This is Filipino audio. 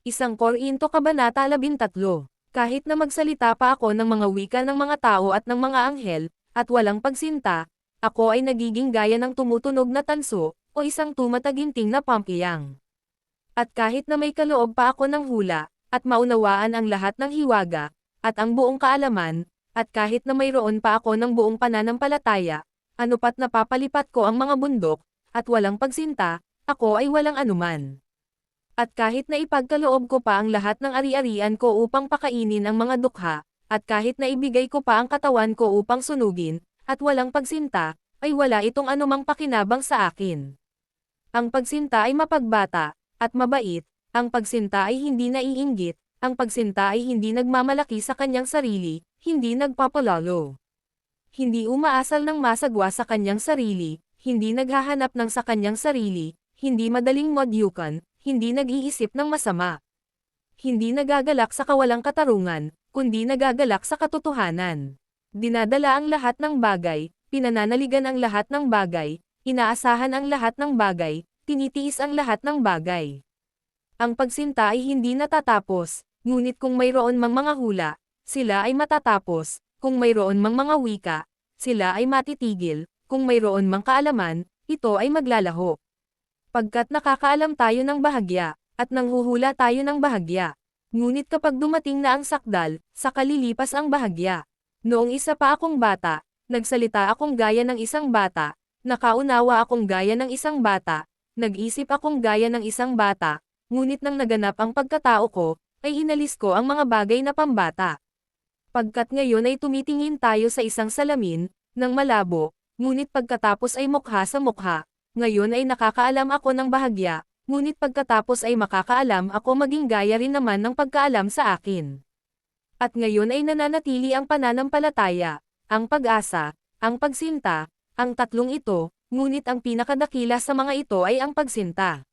Isang Korinto Kabanata 13. Kahit na magsalita pa ako ng mga wika ng mga tao at ng mga anghel, at walang pagsinta, ako ay nagiging gaya ng tumutunog na tanso, o isang tumataginting na pampiyang. At kahit na may kaloob pa ako ng hula, at maunawaan ang lahat ng hiwaga, at ang buong kaalaman, at kahit na mayroon pa ako ng buong pananampalataya, anupat napapalipat ko ang mga bundok, at walang pagsinta, ako ay walang anuman. At kahit na ipagkaloob ko pa ang lahat ng ari-arian ko upang pakainin ang mga dukha, at kahit na ibigay ko pa ang katawan ko upang sunugin, at walang pagsinta, ay wala itong anumang pakinabang sa akin. Ang pagsinta ay mapagbata, at mabait, ang pagsinta ay hindi naiinggit, ang pagsinta ay hindi nagmamalaki sa kanyang sarili, hindi nagpapalalo. Hindi umaasal ng masagwa sa kanyang sarili, hindi naghahanap ng sa kanyang sarili, hindi madaling madyukan, hindi nag-iisip ng masama. Hindi nagagalak sa kawalang katarungan, kundi nagagalak sa katotohanan. Dinadala ang lahat ng bagay, pinananaligan ang lahat ng bagay, inaasahan ang lahat ng bagay, tinitiis ang lahat ng bagay. Ang pagsinta ay hindi natatapos, ngunit kung mayroon mang mga hula, sila ay matatapos, kung mayroon mang mga wika, sila ay matitigil, kung mayroon mang kaalaman, ito ay maglalaho. Pagkat nakakaalam tayo ng bahagya, at nanghuhula tayo ng bahagya. Ngunit kapag dumating na ang sakdal, saka lilipas ang bahagya. Noong isa pa akong bata, nagsalita akong gaya ng isang bata, nakaunawa akong gaya ng isang bata, nag-isip akong gaya ng isang bata, ngunit nang naganap ang pagkatao ko, ay inalis ko ang mga bagay na pambata. Pagkat ngayon ay tumitingin tayo sa isang salamin, ng malabo, ngunit pagkatapos ay mukha sa mukha. Ngayon ay nakakaalam ako ng bahagya, ngunit pagkatapos ay makakaalam ako maging gaya rin naman ng pagkaalam sa akin. At ngayon ay nananatili ang pananampalataya, ang pag-asa, ang pagsinta, ang tatlong ito, ngunit ang pinakadakila sa mga ito ay ang pagsinta.